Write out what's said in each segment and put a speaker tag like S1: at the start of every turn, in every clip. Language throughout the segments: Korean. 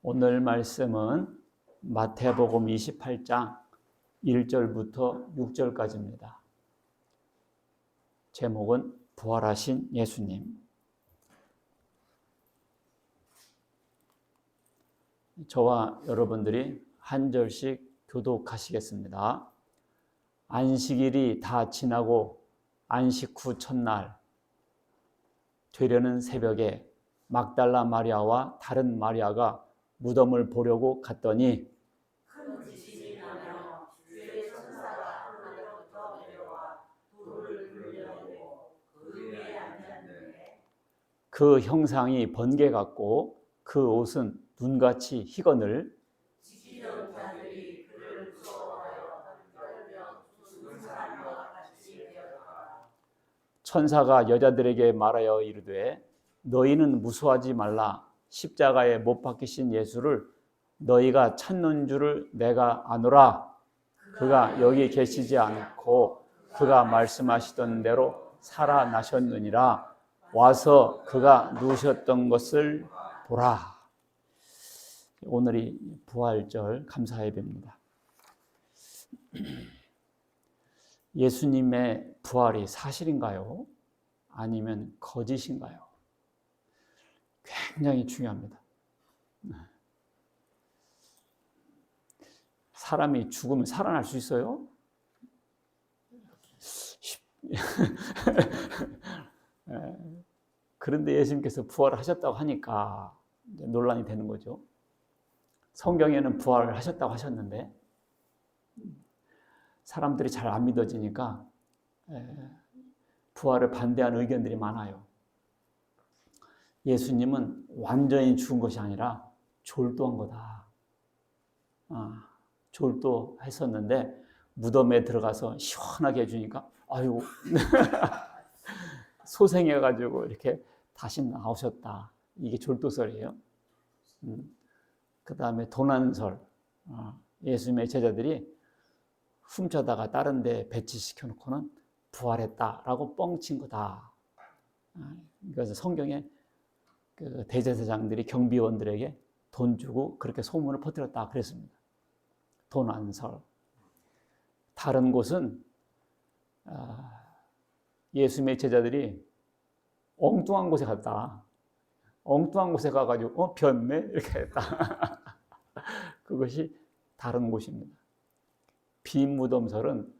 S1: 오늘 말씀은 마태복음 28장 1절부터 6절까지입니다. 제목은 부활하신 예수님. 저와 여러분들이 한 절씩 교독하시겠습니다. 안식일이 다 지나고 안식 후 첫날 되려는 새벽에 막달라 마리아와 다른 마리아가 무덤을 보려고 갔더니
S2: 큰 지진이 나며 주의 천사가 하늘로부터 내려와 돌을 굴려내고 그 위에 앉았는데
S1: 그 형상이 번개 같고 그 옷은 눈같이 희건을
S2: 지키던 자들이 그를 무서워하여 떨며 죽은 사람과 같이 되었다.
S1: 천사가 여자들에게 말하여 이르되 너희는 무서워하지 말라. 십자가에 못 박히신 예수를 너희가 찾는 줄을 내가 아노라. 그가 여기 계시지 않고 그가 말씀하시던 대로 살아나셨느니라. 와서 그가 누우셨던 것을 보라. 오늘이 부활절 감사 예배입니다. 예수님의 부활이 사실인가요? 아니면 거짓인가요? 굉장히 중요합니다. 사람이 죽으면 살아날 수 있어요? 그런데 예수님께서 부활을 하셨다고 하니까 논란이 되는 거죠. 성경에는 부활을 하셨다고 하셨는데 사람들이 잘 안 믿어지니까 부활을 반대하는 의견들이 많아요. 예수님은 완전히 죽은 것이 아니라 졸도한 거다. 졸도했었는데 무덤에 들어가서 시원하게 해주니까 아유 소생해가지고 이렇게 다시 나오셨다. 이게 졸도설이에요. 그 다음에 도난설. 예수님의 제자들이 훔쳐다가 다른 데 배치시켜 놓고는 부활했다라고 뻥친 거다. 그래서 성경에 그 대제사장들이 경비원들에게 돈 주고 그렇게 소문을 퍼뜨렸다 그랬습니다. 도난설. 다른 곳은 예수님의 제자들이 엉뚱한 곳에 갔다. 엉뚱한 곳에 가가지고 변네 이렇게 했다. 그것이 다른 곳입니다. 빈 무덤설은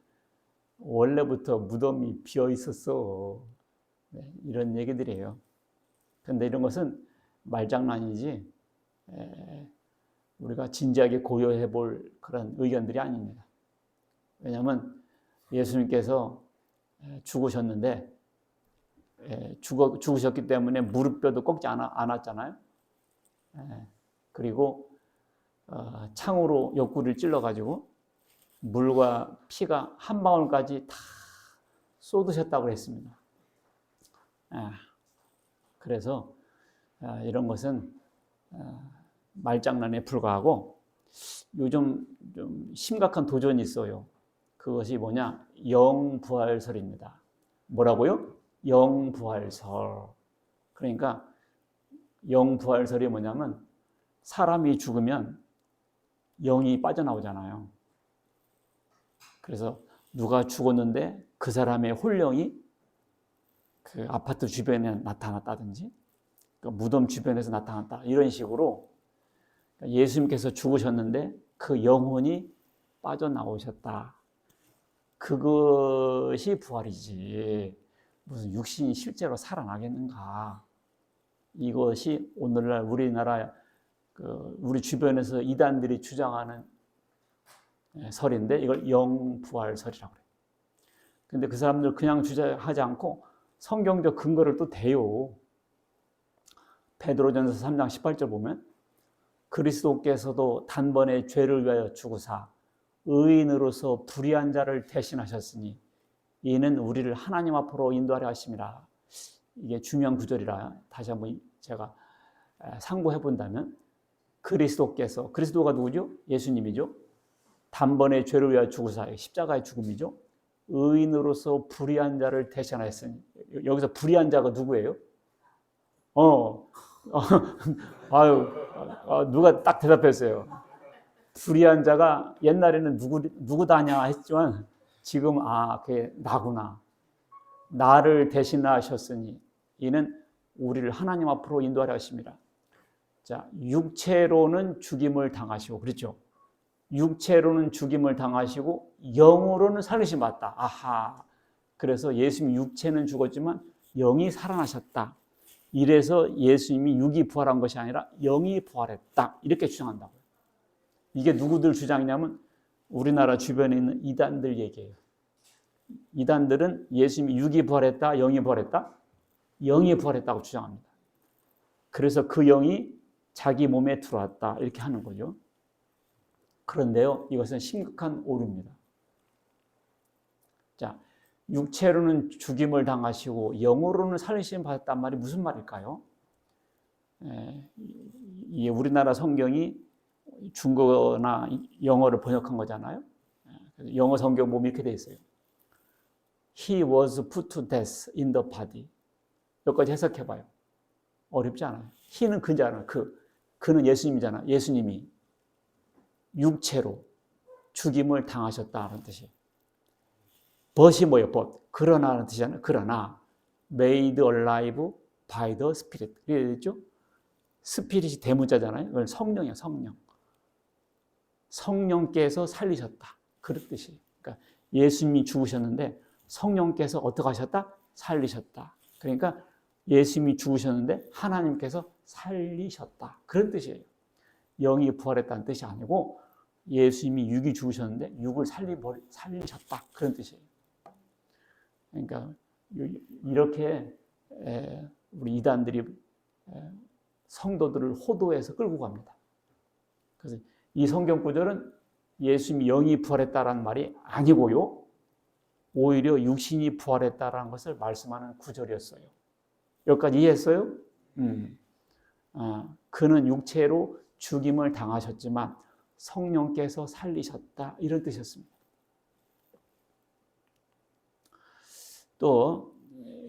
S1: 원래부터 무덤이 비어 있었어. 이런 얘기들이에요. 그런데 이런 것은 말장난이지 우리가 진지하게 고려해 볼 그런 의견들이 아닙니다. 왜냐하면 예수님께서 죽으셨는데 죽으셨기 때문에 무릎뼈도 꺾지 않았잖아요. 그리고 창으로 옆구리를 찔러가지고 물과 피가 한 방울까지 다 쏟으셨다고 했습니다. 그래서 이런 것은 말장난에 불과하고 요즘 좀 심각한 도전이 있어요. 그것이 뭐냐? 영부활설입니다. 뭐라고요? 영부활설. 그러니까 영부활설이 뭐냐면 사람이 죽으면 영이 빠져나오잖아요. 그래서 누가 죽었는데 그 사람의 혼령이 그 아파트 주변에 나타났다든지 그 무덤 주변에서 나타났다. 이런 식으로 예수님께서 죽으셨는데 그 영혼이 빠져나오셨다. 그것이 부활이지. 무슨 육신이 실제로 살아나겠는가. 이것이 오늘날 우리나라 우리 주변에서 이단들이 주장하는 설인데 이걸 영부활설이라고 그래요. 근데 그 사람들 그냥 주장하지 않고 성경적 근거를 또 대요. 베드로전서 3장 18절 보면 그리스도께서도 단번에 죄를 위하여 죽으사 의인으로서 불의한 자를 대신하셨으니 이는 우리를 하나님 앞으로 인도하려 하심이라. 이게 중요한 구절이라 다시 한번 제가 상고해 본다면 그리스도가 누구죠? 예수님이죠. 단번에 죄를 위하여 죽으사 십자가의 죽음이죠. 의인으로서 불의한 자를 대신하였으니 여기서 불의한 자가 누구예요? 아유 누가 딱 대답했어요. 불의한 자가 옛날에는 누구다냐 했지만 지금 그게 나구나. 나를 대신하셨으니 이는 우리를 하나님 앞으로 인도하려 하십니다. 자, 육체로는 죽임을 당하시고, 그렇죠? 육체로는 죽임을 당하시고 영으로는 살리심 받았다. 아하. 그래서 예수님 육체는 죽었지만 영이 살아나셨다. 이래서 예수님이 육이 부활한 것이 아니라 영이 부활했다. 이렇게 주장한다고요. 이게 누구들 주장이냐면 우리나라 주변에 있는 이단들 얘기예요. 이단들은 예수님이 육이 부활했다, 영이 부활했다? 영이 부활했다고 주장합니다. 그래서 그 영이 자기 몸에 들어왔다. 이렇게 하는 거죠. 그런데요, 이것은 심각한 오류입니다. 자, 육체로는 죽임을 당하시고 영으로는 살리심 받았단 말이 무슨 말일까요? 이 우리나라 성경이 중국어나 영어를 번역한 거잖아요. 영어 성경 보면 이렇게 돼 있어요. He was put to death in the body. 여기까지 해석해봐요. 어렵지 않아요. He는 그잖아요. 그는 예수님이잖아. 예수님이 육체로 죽임을 당하셨다는 뜻이에요. but이 뭐예요? but. 그러나라는 뜻이잖아요. 그러나 made alive by the Spirit. 그게 됐죠? 스피릿이 대문자잖아요. 이건 성령이에요. 성령. 성령께서 살리셨다. 그런 뜻이에요. 그러니까 예수님이 죽으셨는데 성령께서 어떻게 하셨다? 살리셨다. 그러니까 예수님이 죽으셨는데 하나님께서 살리셨다. 그런 뜻이에요. 영이 부활했다는 뜻이 아니고 예수님이 육이 죽으셨는데 육을 살리셨다. 그런 뜻이에요. 그러니까 이렇게 우리 이단들이 성도들을 호도해서 끌고 갑니다. 그래서 이 성경 구절은 예수님이 영이 부활했다라는 말이 아니고요. 오히려 육신이 부활했다라는 것을 말씀하는 구절이었어요. 여기까지 이해했어요? 그는 육체로 죽임을 당하셨지만 성령께서 살리셨다. 이런 뜻이었습니다. 또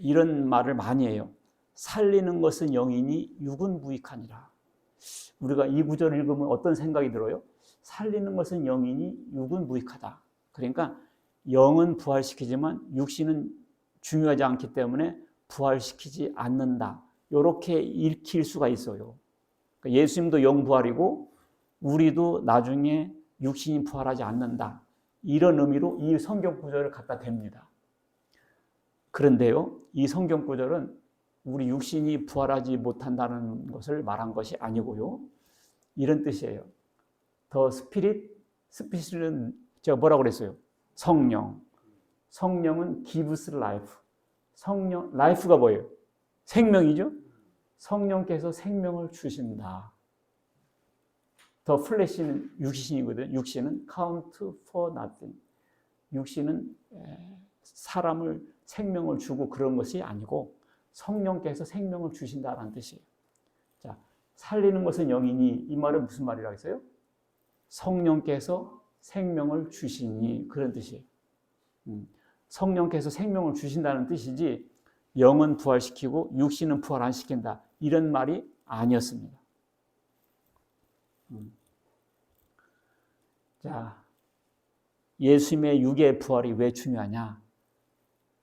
S1: 이런 말을 많이 해요. 살리는 것은 영이니 육은 무익하니라. 우리가 이 구절을 읽으면 어떤 생각이 들어요? 살리는 것은 영이니 육은 무익하다. 그러니까 영은 부활시키지만 육신은 중요하지 않기 때문에 부활시키지 않는다. 이렇게 읽힐 수가 있어요. 그러니까 예수님도 영부활이고 우리도 나중에 육신이 부활하지 않는다. 이런 의미로 이 성경 구절을 갖다 댑니다. 그런데요, 이 성경 구절은 우리 육신이 부활하지 못한다는 것을 말한 것이 아니고요. 이런 뜻이에요. 더 스피릿은 제가 뭐라고 그랬어요? 성령. 성령은 gives life. 성령, life가 뭐예요? 생명이죠? 성령께서 생명을 주신다. 더 플래시는 육신이거든요. 육신은 count for nothing. 육신은 사람을 생명을 주고 그런 것이 아니고 성령께서 생명을 주신다라는 뜻이에요. 자, 살리는 것은 영이니 이 말은 무슨 말이라고 했어요? 성령께서 생명을 주시니 그런 뜻이에요. 성령께서 생명을 주신다는 뜻이지 영은 부활시키고 육신은 부활 안 시킨다. 이런 말이 아니었습니다. 자, 예수님의 육의 부활이 왜 중요하냐?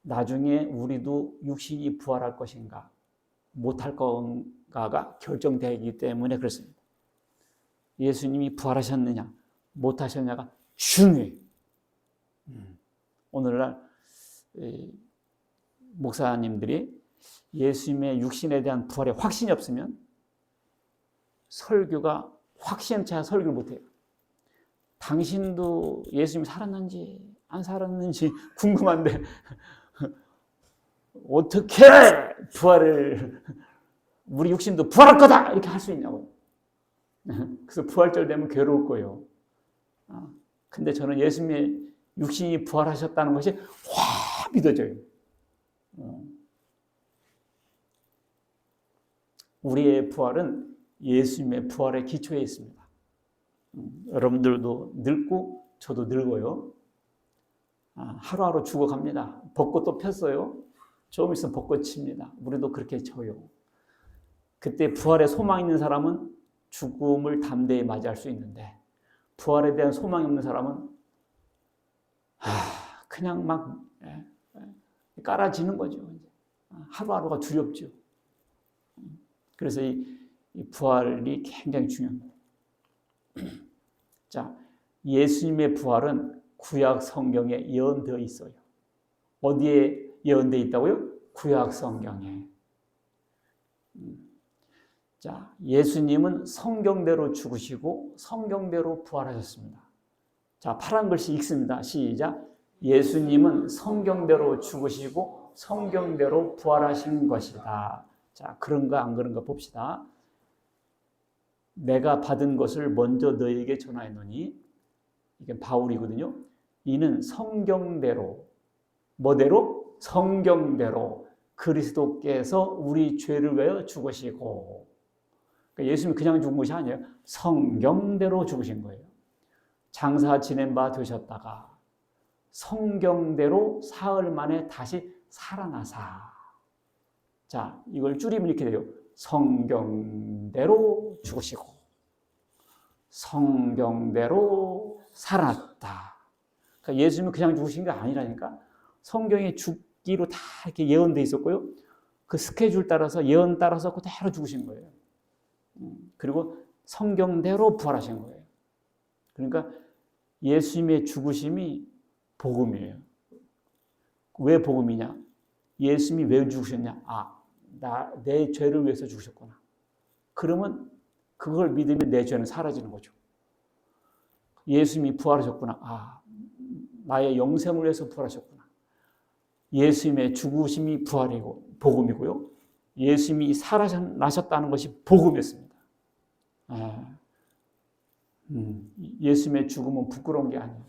S1: 나중에 우리도 육신이 부활할 것인가 못할 건가가 결정되기 때문에 그렇습니다. 예수님이 부활하셨느냐 못하셨냐가 중요해요. 오늘날 목사님들이 예수님의 육신에 대한 부활에 확신이 없으면 설교가 확신차 설교를 못해요. 당신도 예수님이 살았는지 안 살았는지 궁금한데 어떻게 부활을 우리 육신도 부활할 거다 이렇게 할 수 있냐고. 그래서 부활절 되면 괴로울 거예요. 근데 저는 예수님의 육신이 부활하셨다는 것이 확 믿어져요. 우리의 부활은 예수님의 부활의 기초에 있습니다. 여러분들도 늙고 저도 늙어요. 하루하루 죽어갑니다. 벚꽃도 폈어요. 조금 있으면 벚꽃 칩니다. 우리도 그렇게 져요. 그때 부활의 소망 있는 사람은 죽음을 담대히 맞이할 수 있는데 부활에 대한 소망이 없는 사람은 그냥 막 깔아지는 거죠. 하루하루가 두렵죠. 그래서 이 부활이 굉장히 중요합니다. 자, 예수님의 부활은 구약 성경에 예언되어 있어요. 어디에 예언되어 있다고요? 구약 성경에. 자, 예수님은 성경대로 죽으시고 성경대로 부활하셨습니다. 자, 파란 글씨 읽습니다. 시작. 예수님은 성경대로 죽으시고 성경대로 부활하신 것이다. 자, 그런가 안 그런가 봅시다. 내가 받은 것을 먼저 너희에게 전하노니, 이게 바울이거든요. 이는 성경대로, 뭐대로? 성경대로 그리스도께서 우리 죄를 위하여 죽으시고, 그러니까 예수님이 그냥 죽은 것이 아니에요. 성경대로 죽으신 거예요. 장사 지낸 바 되셨다가 성경대로 사흘 만에 다시 살아나사. 자, 이걸 줄이면 이렇게 돼요. 성경대로 죽으시고 성경대로 살았다. 그러니까 예수님은 그냥 죽으신 게 아니라니까. 성경에 죽기로 다 이렇게 예언돼 있었고요. 그 스케줄 따라서 예언 따라서 그대로 죽으신 거예요. 그리고 성경대로 부활하신 거예요. 그러니까 예수님의 죽으심이 복음이에요. 왜 복음이냐? 예수님이 왜 죽으셨냐? 내 죄를 위해서 죽으셨구나. 그러면 그걸 믿으면 내 죄는 사라지는 거죠. 예수님이 부활하셨구나. 나의 영생을 위해서 부활하셨구나. 예수님의 죽으심이 부활이고 복음이고요. 예수님이 살아나셨다는 것이 복음이었습니다. 예수님의 죽음은 부끄러운 게 아니에요.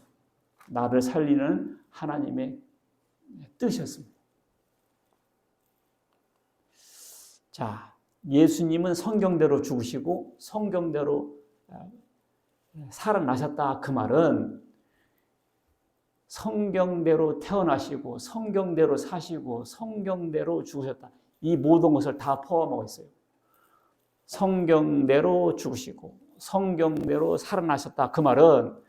S1: 나를 살리는 하나님의 뜻이었습니다. 자, 예수님은 성경대로 죽으시고 성경대로 살아나셨다. 그 말은 성경대로 태어나시고 성경대로 사시고 성경대로 죽으셨다. 이 모든 것을 다 포함하고 있어요. 성경대로 죽으시고 성경대로 살아나셨다. 그 말은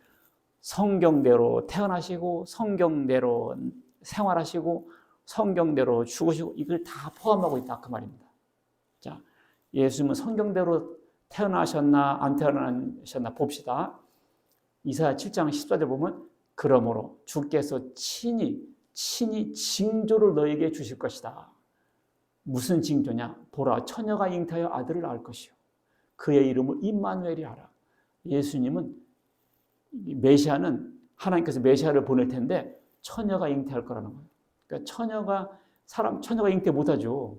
S1: 성경대로 태어나시고 성경대로 생활하시고 성경대로 죽으시고 이걸 다 포함하고 있다. 그 말입니다. 자, 예수님은 성경대로 태어나셨나 안 태어나셨나 봅시다. 이사야 7장 14절 보면 그러므로 주께서 친히 징조를 너에게 주실 것이다. 무슨 징조냐? 보라, 처녀가 잉태하여 아들을 낳을 것이요 그의 이름을 임마누엘이 하라. 예수님은 메시아는 하나님께서 메시아를 보낼 텐데 처녀가 잉태할 거라는 거예요. 그러니까 처녀가 잉태 못하죠.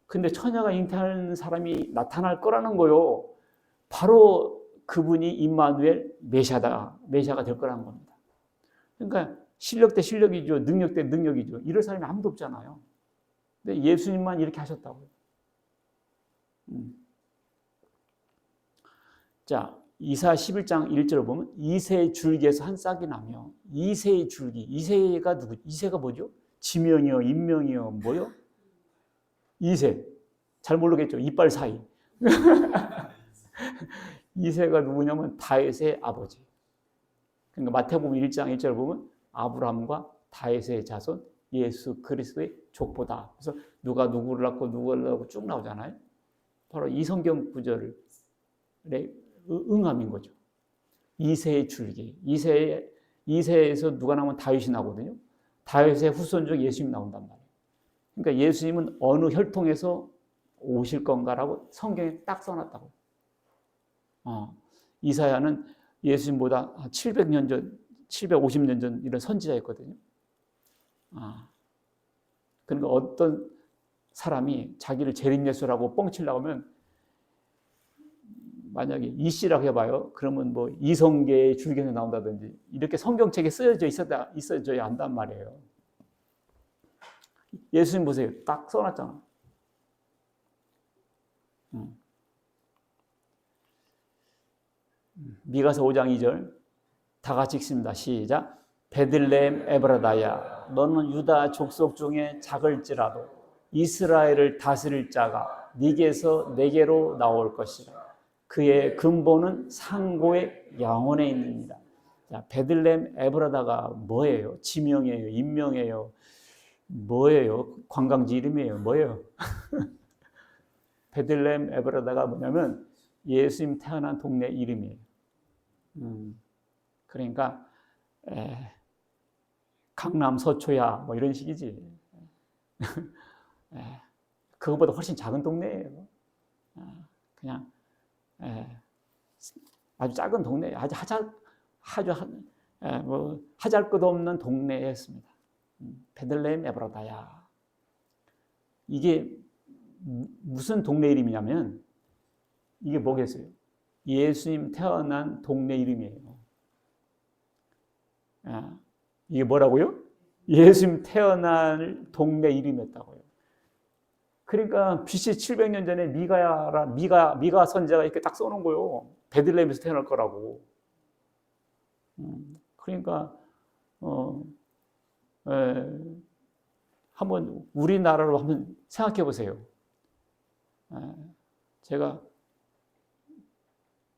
S1: 근데 처녀가 잉태하는 사람이 나타날 거라는 거요. 바로 그분이 임마누엘 메시아가 될 거라는 겁니다. 그러니까 실력 대 실력이죠. 능력 대 능력이죠. 이럴 사람이 아무도 없잖아요. 근데 예수님만 이렇게 하셨다고요. 자, 이사야 11장 1절을 보면 이새의 줄기에서 한 싹이 나며 이새의 줄기, 이새가 누구? 이새가 뭐죠? 지명이요, 인명이요, 뭐요? 이새. 잘 모르겠죠. 이빨 사이. 이새가 누구냐면 다윗의 아버지. 그러니까 마태복음 1장 1절 보면 아브라함과 다윗의 자손 예수 그리스도의 족보다. 그래서 누가 누구를 낳고 누구를 낳고 쭉 나오잖아요. 바로 이 성경 구절에 응함인 거죠. 이새의 줄기. 이새에서 누가 나오면 다윗이 나오거든요. 다윗의 후손 중 예수님이 나온단 말이에요. 그러니까 예수님은 어느 혈통에서 오실 건가라고 성경에 딱 써놨다고. 이사야는 예수님보다 700년 전, 750년 전 이런 선지자였거든요. 그러니까 어떤 사람이 자기를 재림예수라고 뻥치려고 하면 만약에 이씨라고 해봐요. 그러면 뭐 이성계의 줄기에서 나온다든지 이렇게 성경책에 있어져야 한단 말이에요. 예수님 보세요. 딱 써놨잖아. 미가서 5장 2절 다 같이 읽습니다. 시작. 베들레헴 에브라다야 너는 유다 족속 중에 작을지라도 이스라엘을 다스릴 자가 네게서 내게로 나올 것이라. 그의 근본은 상고의 영혼에 있습니다. 자, 베들레헴 에브라다가 뭐예요? 지명이에요? 인명이에요? 뭐예요? 관광지 이름이에요? 뭐예요? 베들레헴 에브라다가 뭐냐면 예수님 태어난 동네 이름이에요. 그러니까 강남 서초야 뭐 이런 식이지. 그거보다 훨씬 작은 동네예요. 그냥 아주 작은 동네, 아주 하잘 것 없는 동네였습니다. 베들레헴 에브라다야. 이게 무슨 동네 이름이냐면 이게 뭐겠어요? 예수님 태어난 동네 이름이에요. 이게 뭐라고요? 예수님 태어난 동네 이름이었다고요. 그러니까 BC 700년 전에 미가 선지자가 이렇게 딱 써놓은 거예요. 베들레헴에서 태어날 거라고. 그러니까 한번 우리나라로 한번 생각해 보세요. 제가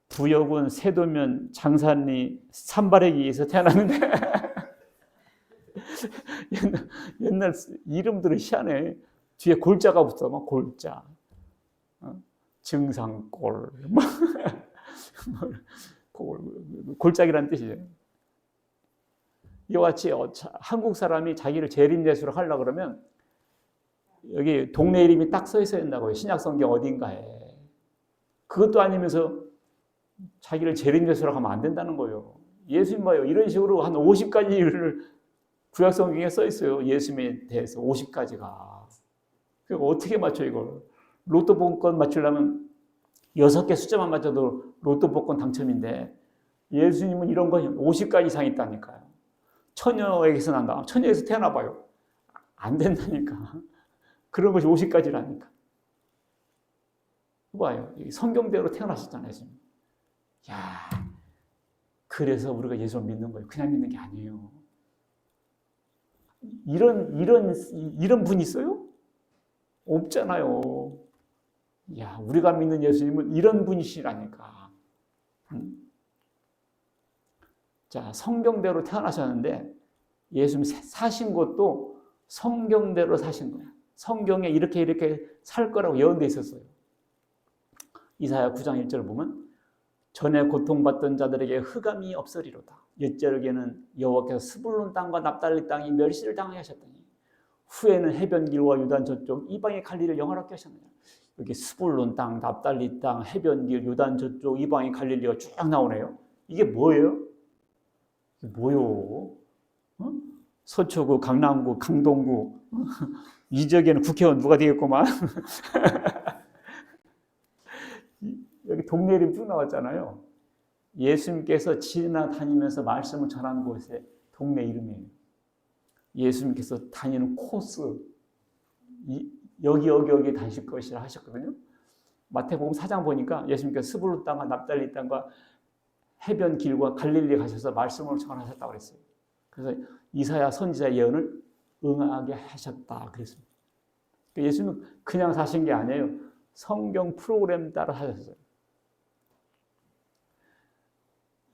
S1: 부여군 세도면 장산리 산바래기에서 태어났는데 옛날 이름들은 희한해. 뒤에 골자가 붙어, 막 골자, 증상골, 골짜기라는 뜻이죠. 이와 같이 한국 사람이 자기를 재림예수로 하려고 그러면 여기 동네 이름이 딱 써 있어야 된다고요. 신약성경 어딘가에. 그것도 아니면서 자기를 재림예수라고 하면 안 된다는 거예요. 예수님 봐요. 이런 식으로 한 50가지를 구약성경에 써 있어요. 예수님에 대해서 50가지가. 어떻게 맞춰 이걸? 로또 복권 맞추려면 6개 숫자만 맞춰도 로또 복권 당첨인데 예수님은 이런 거 50가지 이상 있다니까요. 처녀에게서 난다. 처녀에게서 태어나 봐요. 안 된다니까. 그런 것이 50가지라니까. 봐요. 성경대로 태어나셨잖아요. 예수님. 야, 그래서 우리가 예수를 믿는 거예요. 그냥 믿는 게 아니에요. 이런 분이 있어요? 없잖아요. 야, 우리가 믿는 예수님은 이런 분이시라니까. 자, 성경대로 태어나셨는데 예수님 사신 것도 성경대로 사신 거야. 성경에 이렇게 살 거라고 예언돼 있었어요. 이사야 9장 1절을 보면 전에 고통받던 자들에게 흑암이 없으리로다. 옛적에는 여호와께서 스불론 땅과 납달리 땅이 멸시를 당하게 하셨더니 후에는 해변길과 유단 저쪽 이방의 갈릴리를 영화롭게 하셨느냐. 여기 스불론 땅, 납달리 땅, 해변길, 유단 저쪽 이방의 갈릴리가 쭉 나오네요. 이게 뭐예요? 이게 뭐요? 서초구, 강남구, 강동구 이 지역에는 국회의원 누가 되겠구만. 여기 동네 이름 쭉 나왔잖아요. 예수님께서 지나다니면서 말씀을 전하는 곳에 동네 이름이에요. 예수님께서 다니는 코스, 여기 다니실 것이라 하셨거든요. 마태복음 4장 보니까 예수님께서 스불론 땅과 납달리 땅과 해변 길과 갈릴리 가셔서 말씀을 전하셨다고 그랬어요. 그래서 이사야 선지자 예언을 응하게 하셨다 그랬습니다. 예수님은 그냥 사신 게 아니에요. 성경 프로그램 따라 하셨어요.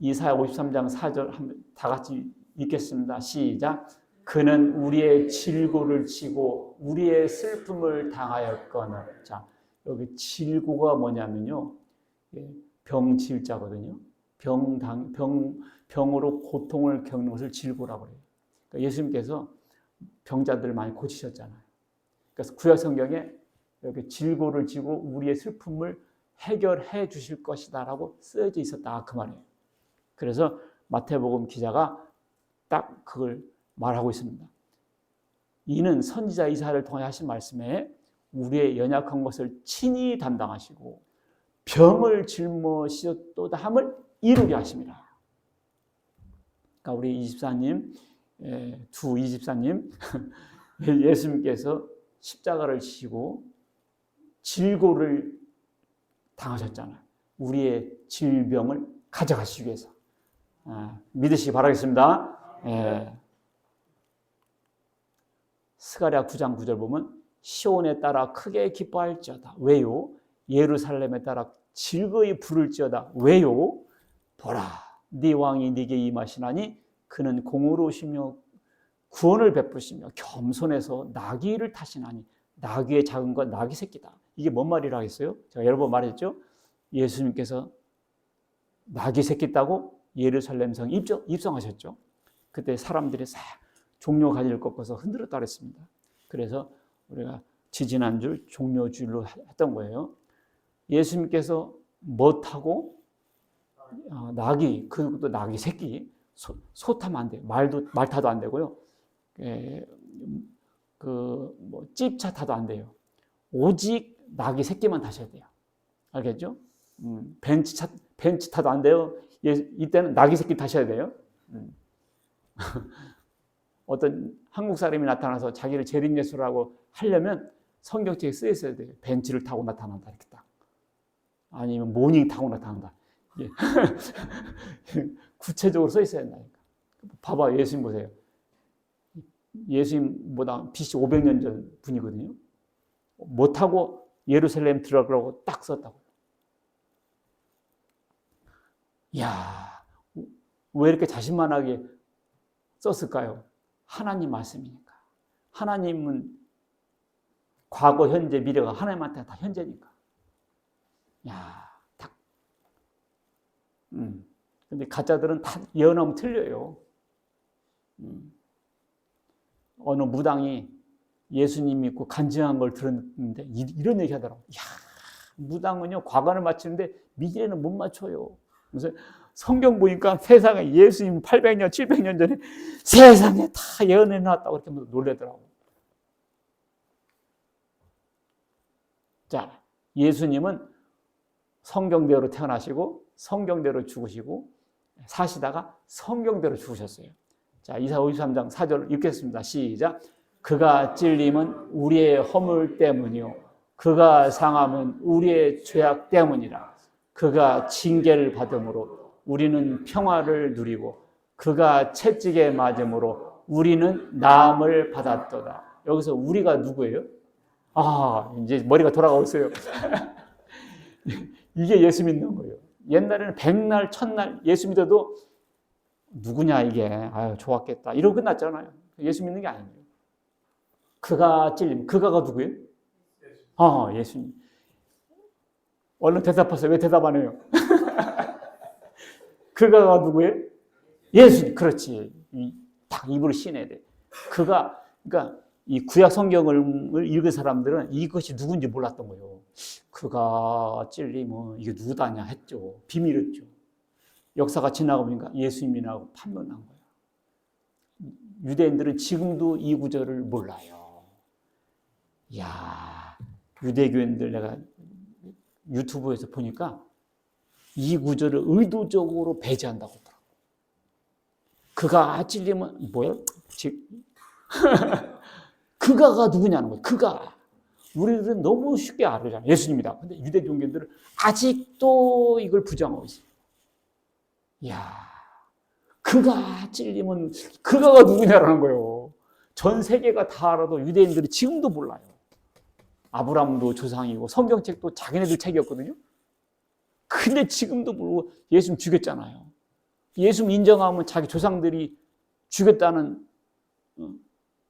S1: 이사야 53장 4절 다 같이 읽겠습니다. 시작. 그는 우리의 질고를 지고 우리의 슬픔을 당하였거늘. 자, 여기 질고가 뭐냐면요. 병질자거든요. 병으로 고통을 겪는 것을 질고라고 해요. 그러니까 예수님께서 병자들을 많이 고치셨잖아요. 그래서 구약 성경에 여기 질고를 지고 우리의 슬픔을 해결해 주실 것이다라고 쓰여져 있었다 그 말이에요. 그래서 마태복음 기자가 딱 그걸 말하고 있습니다. 이는 선지자 이사야를 통해 하신 말씀에 우리의 연약한 것을 친히 담당하시고 병을 짊어지셨도다 함을 이루게 하심이라. 그러니까 우리 이집사님, 두 이집사님 예수님께서 십자가를 지시고 질고를 당하셨잖아요. 우리의 질병을 가져가시기 위해서. 믿으시기 바라겠습니다. 스가랴 9장 9절 보면 시온에 따라 크게 기뻐할지어다. 왜요? 예루살렘에 따라 즐거이 부를지어다. 왜요? 보라, 네 왕이 네게 임하시나니 그는 공의로우시며 구원을 베푸시며 겸손해서 나귀를 타시나니 나귀의 작은 것 나귀 새끼다. 이게 뭔 말이라 하겠어요? 제가 여러 번 말했죠. 예수님께서 나귀 새끼 따고 예루살렘 성 입성하셨죠. 그때 사람들이 싹 종려 가지를 꺾어서 흔들었다 그랬습니다. 그래서 우리가 지지난주 종려주일로 했던 거예요. 예수님께서 뭐 타고 나귀, 그것도 나귀 새끼, 소 타면 안 돼요. 말 타도 안 되고요. 찝차 타도 안 돼요. 오직 나귀 새끼만 타셔야 돼요. 알겠죠? 벤츠 타도 안 돼요. 이때는 나귀 새끼 타셔야 돼요. 어떤 한국 사람이 나타나서 자기를 재림예수라고 하려면 성경책에 쓰여 있어야 돼요. 벤츠를 타고 나타난다 이렇게 딱. 아니면 모닝 타고 나타난다. 예. 구체적으로 써 있어야 된다니까. 봐봐, 예수님 보세요. 예수님보다 BC 500년 전 분이거든요. 못 타고 예루살렘 들어가라고 딱 썼다고요. 이야, 왜 이렇게 자신만하게 썼을까요? 하나님 말씀이니까. 하나님은 과거, 현재, 미래가 하나님한테 다 현재니까. 야, 딱. 근데 가짜들은 다 예언하면 틀려요. 어느 무당이 예수님 믿고 간증한 걸 들었는데 이런 얘기 하더라고요. 야, 무당은요, 과거를 맞추는데 미래는 못 맞춰요. 그래서 성경 보니까 세상에 예수님 800년, 700년 전에 세상에 다 예언해 놨다고 이렇게 놀래더라고요. 자, 예수님은 성경대로 태어나시고 성경대로 죽으시고 사시다가 성경대로 죽으셨어요. 자, 이사야 53장 4절 읽겠습니다. 시작. 그가 찔림은 우리의 허물 때문이요 그가 상함은 우리의 죄악 때문이라. 그가 징계를 받음으로 우리는 평화를 누리고 그가 채찍에 맞음으로 우리는 나음을 받았도다. 여기서 우리가 누구예요? 이제 머리가 돌아가고 있어요. 이게 예수 믿는 거예요. 옛날에는 백날, 천날 예수 믿어도 누구냐 이게, 아유 좋았겠다 이러고 끝났잖아요. 예수 믿는 게 아니에요. 그가 찔림, 그가가 누구예요? 예수님. 얼른 대답하세요. 왜 대답 안 해요? 그가가 누구예요? 예수님. 그렇지. 딱 입으로 씌내야 돼. 그가, 그러니까 이 구약 성경을 읽은 사람들은 이것이 누군지 몰랐던 거예요. 그가 찔리면 이게 누구다냐 했죠. 비밀했죠. 역사가 지나고 보니까 예수님이라고 판명난 거예요. 유대인들은 지금도 이 구절을 몰라요. 이야, 유대교인들 내가 유튜브에서 보니까 이 구절을 의도적으로 배제한다고 하더라고요. 그가 찔리면 뭐야? 그가가 누구냐는 거예요. 그가. 우리들은 너무 쉽게 알잖아요. 예수님이다. 근데 유대 종교들은 아직도 이걸 부정하고 있어요. 이야, 그가 찔리면 그가가 누구냐라는 거예요. 전 세계가 다 알아도 유대인들이 지금도 몰라요. 아브라함도 조상이고 성경책도 자기네들 책이었거든요. 근데 지금도 모르고 예수님 죽였잖아요. 예수님 인정하면 자기 조상들이 죽였다는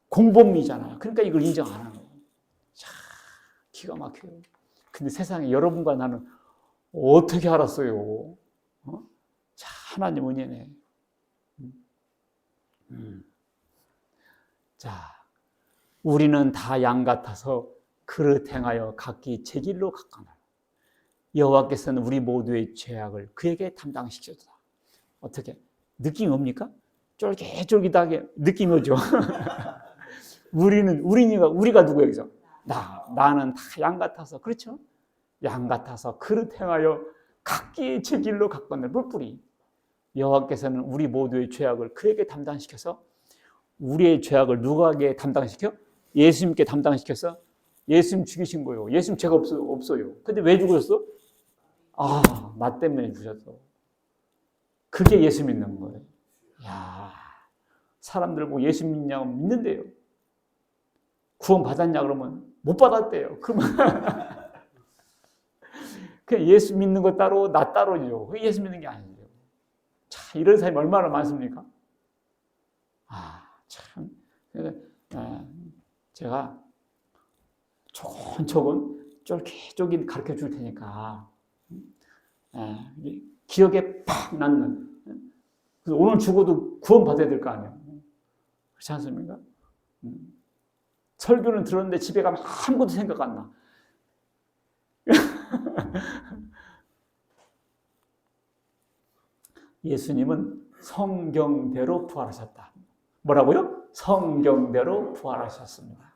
S1: 공범이잖아요. 그러니까 이걸 인정 안 하는 거예요. 참 기가 막혀요. 근데 세상에 여러분과 나는 어떻게 알았어요? 자, 하나님 은혜네. 자, 우리는 다 양 같아서 그릇 행하여 각기 제 길로 갔거늘 여호와께서는 우리 모두의 죄악을 그에게 담당시켰다. 어떻게? 느낌이 옵니까? 쫄깃쫄깃하게 느낌이 오죠. 우리가 누구예요, 여기서? 나는 다 양 같아서, 그렇죠? 양 같아서 그릇 행하여 각기 제 길로 갔거늘 뿔뿔이. 여호와께서는 우리 모두의 죄악을 그에게 담당시켜서 우리의 죄악을 누구에게 담당시켜? 예수님께 담당시켜서 예수님 죽이신 거예요. 예수님 죄가 없어요. 근데 왜 죽으셨어? 나 때문에 죽으셨어. 그게 예수 믿는 거예요. 야, 사람들 보고 예수 믿냐고 믿는데요. 구원 받았냐 그러면 못 받았대요. 그러면 그냥 예수 믿는 거 따로 나 따로죠. 그게 예수 믿는 게 아니죠. 자, 이런 사람이 얼마나 많습니까? 참. 제가 조곤조곤 쫄깃쫄깃 가르쳐 줄 테니까 기억에 팍 남는. 그래서 오늘 죽어도 구원 받아야 될 거 아니에요. 그렇지 않습니까? 설교는 들었는데 집에 가면 아무것도 생각 안 나. 예수님은 성경대로 부활하셨다. 뭐라고요? 성경대로 부활하셨습니다.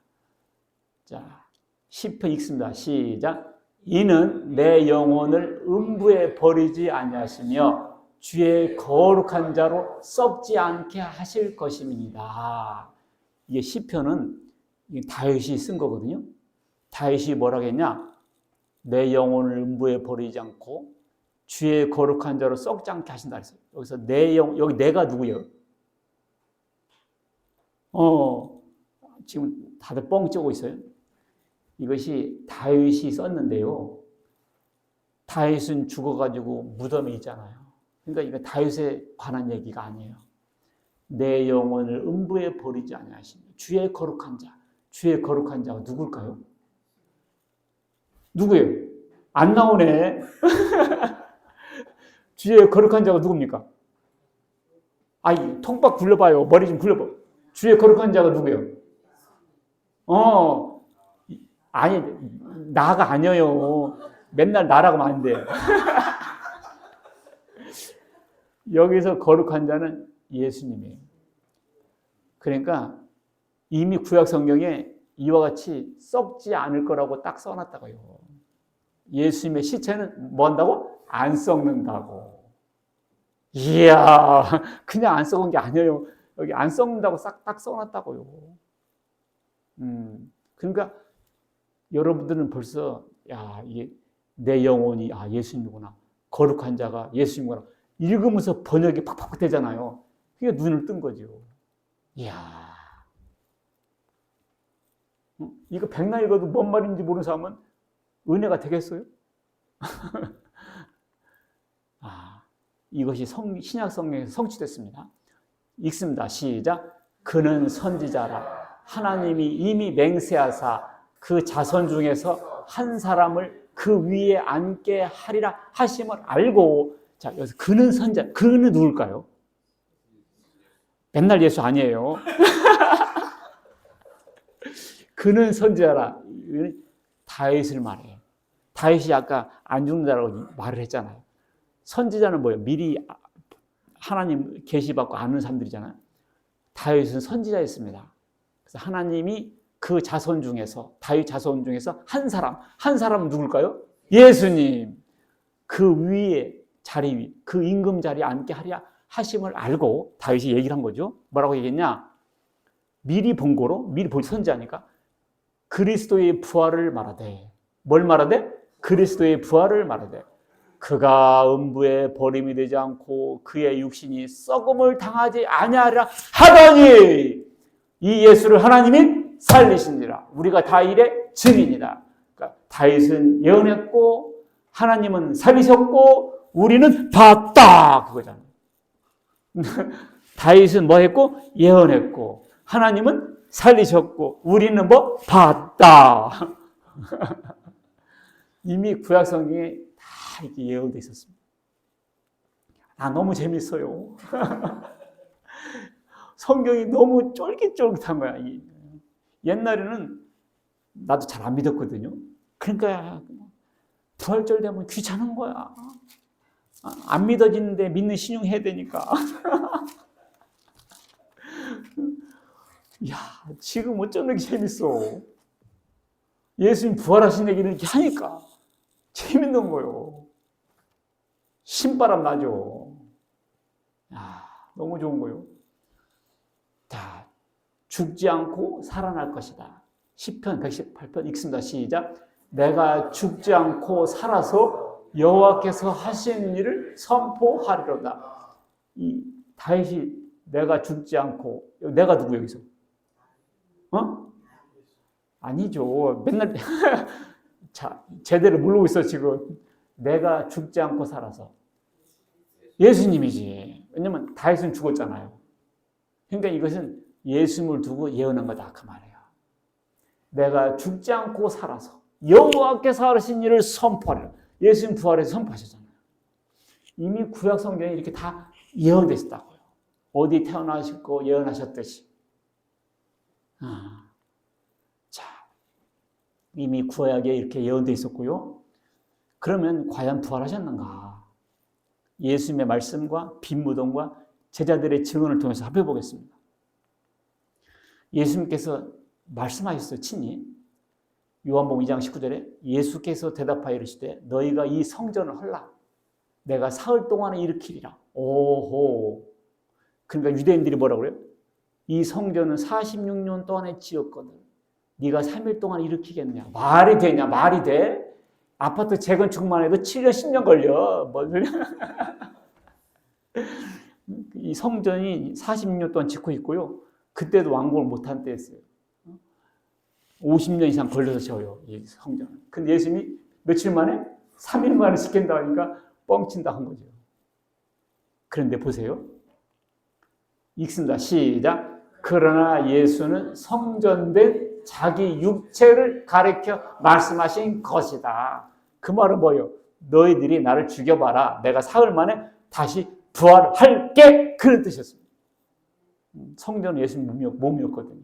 S1: 자, 시편 읽습니다. 시작. 이는 내 영혼을 음부에 버리지 아니하시며 주의 거룩한 자로 썩지 않게 하실 것임이니라. 이게 시편은 다윗이 쓴 거거든요. 다윗이 뭐라고 했냐? 내 영혼을 음부에 버리지 않고 주의 거룩한 자로 썩지 않게 하신다 그랬어요. 여기서 내 영, 여기 내가 누구예요? 지금 다들 뻥 찌고 있어요. 이것이 다윗이 썼는데요. 다윗은 죽어가지고 무덤에 있잖아요. 그러니까 이거 다윗에 관한 얘기가 아니에요. 내 영혼을 음부에 버리지 아니하시며 주의 거룩한 자. 주의 거룩한 자가 누굴까요? 누구예요? 안 나오네. 주의 거룩한 자가 누굽니까? 통박 굴려봐요. 머리 좀 굴려봐. 주의 거룩한 자가 누구예요? 아니, 나가 아니에요. 맨날 나라고 하면 안 돼. 여기서 거룩한 자는 예수님이에요. 그러니까 이미 구약 성경에 이와 같이 썩지 않을 거라고 딱 써놨다고요. 예수님의 시체는 뭐 한다고? 안 썩는다고. 이야, 그냥 안 썩은 게 아니에요. 여기 안 썩는다고 딱 써놨다고요. 그러니까 여러분들은 벌써 이게 내 영혼이 예수님이구나. 거룩한 자가 예수님이구나. 읽으면서 번역이 팍팍 되잖아요. 그게 눈을 뜬 거죠. 이야. 이거 백날 읽어도 뭔 말인지 모르는 사람은 은혜가 되겠어요? 이것이 신약 성경에서 성취됐습니다. 읽습니다. 시작. 그는 선지자라. 하나님이 이미 맹세하사 그 자손 중에서 한 사람을 그 위에 앉게 하리라 하심을 알고. 자, 여기서 그는 선지자. 그는 누굴까요? 맨날 예수 아니에요. 그는 선지자라. 다윗을 말해요. 다윗이 아까 안 죽는다라고 말을 했잖아요. 선지자는 뭐예요? 미리 하나님 계시받고 아는 사람들이잖아요. 다윗은 선지자였습니다. 그래서 하나님이 그 자손 중에서, 다윗 자손 중에서 한 사람은 누굴까요? 예수님. 그 위에 자리 위, 그 임금 자리에 앉게 하리라 하심을 알고 다윗이 얘기를 한 거죠. 뭐라고 얘기했냐? 미리 본 거로, 미리 볼 선지자니까 그리스도의 부활을 말하되. 뭘 말하되? 그리스도의 부활을 말하되. 그가 음부에 버림이 되지 않고 그의 육신이 썩음을 당하지 아니하리라 하더니 이 예수를 하나님이 살리시니라. 우리가 다윗의 증인이다. 그러니까 다윗은 예언했고 하나님은 살리셨고 우리는 봤다. 그거잖아요. 다윗은 뭐 했고? 예언했고 하나님은 살리셨고 우리는 뭐? 봤다. 이미 구약 성경에 다 이렇게 예언되어 있었습니다. 너무 재밌어요. 성경이 너무 쫄깃쫄깃한 거야. 옛날에는 나도 잘 안 믿었거든요. 그러니까 부활절 되면 귀찮은 거야. 안 믿어지는데 믿는 신용 해야 되니까. 야, 지금 어쩜 이렇게 재밌어. 예수님 부활하신 얘기를 이렇게 하니까 재밌는 거예요. 신바람 나죠. 너무 좋은 거예요. 자, 죽지 않고 살아날 것이다. 시편 118편 읽습니다. 시작. 내가 죽지 않고 살아서 여호와께서 하신 일을 선포하리로다. 이 다윗이 내가 죽지 않고, 내가 누구 여기서? 아니죠. 맨날 자, 제대로 모르고 있어 지금. 내가 죽지 않고 살아서. 예수님이지. 왜냐면 다윗은 죽었잖아요. 그러니까 이것은 예수님을 두고 예언한 거다 그 말이에요. 내가 죽지 않고 살아서 여호와께서 하신 일을 선포하리라. 예수님 부활해서 선포하셨잖아요. 이미 구약 성경에 이렇게 다 예언되어 있다고요. 어디 태어나실 거 예언하셨듯이. 자, 이미 구약에 이렇게 예언되어 있었고요. 그러면 과연 부활하셨는가? 예수님의 말씀과 빈 무덤과 제자들의 증언을 통해서 살펴보겠습니다. 예수님께서 말씀하셨어요, 친히. 요한복음 2장 19절에 예수께서 대답하여 이르시되 너희가 이 성전을 헐라. 내가 사흘 동안에 일으키리라. 오호. 그러니까 유대인들이 뭐라고 그래요? 이 성전은 46년 동안에 지었거든. 네가 3일 동안 일으키겠냐? 말이 되냐? 말이 돼? 아파트 재건축만 해도 7년, 10년 걸려. 이 성전이 46년 동안 짓고 있고요. 그때도 완공을 못한 때였어요. 50년 이상 걸려서 지어요, 이 성전을. 근데 예수님이 며칠 만에? 3일 만에 짓겠다 하니까 뻥친다 한 거죠. 그런데 보세요. 읽습니다. 시작. 그러나 예수는 성전된 자기 육체를 가리켜 말씀하신 것이다. 그 말은 뭐예요? 너희들이 나를 죽여봐라. 내가 사흘 만에 다시 부활할게. 그런 뜻이었습니다. 성전은 예수님 몸이었거든요.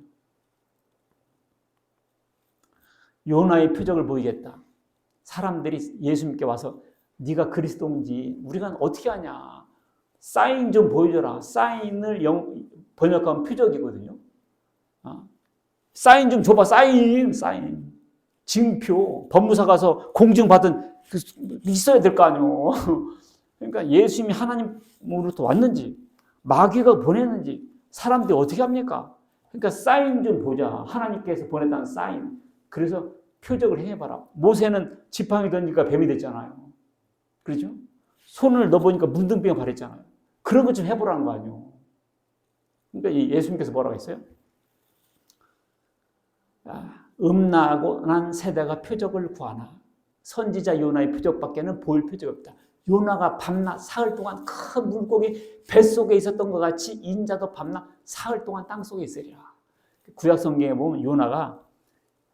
S1: 요나의 표적을 보이겠다. 사람들이 예수님께 와서 네가 그리스도인지 우리가 어떻게 하냐. 사인 좀 보여줘라. 사인을 번역하면 표적이거든요. 사인 좀 줘봐. 사인. 증표. 법무사 가서 공증받은 있어야 될 거 아니에요. 그러니까 예수님이 하나님으로부터 왔는지 마귀가 보냈는지 사람들이 어떻게 합니까? 그러니까 사인 좀 보자. 하나님께서 보냈다는 사인. 그래서 표적을 행해봐라. 모세는 지팡이 던지니까 뱀이 됐잖아요. 그렇죠? 손을 넣어보니까 문둥병 발했잖아요. 그런 것 좀 해보라는 거 아니에요. 그러니까 예수님께서 뭐라고 했어요? 음란하고 난 세대가 표적을 구하나 선지자 요나의 표적밖에는 보일 표적이 없다. 요나가 밤낮 사흘 동안 큰 물고기 뱃속에 있었던 것 같이 인자도 밤낮 사흘 동안 땅속에 있으리라. 구약 성경에 보면 요나가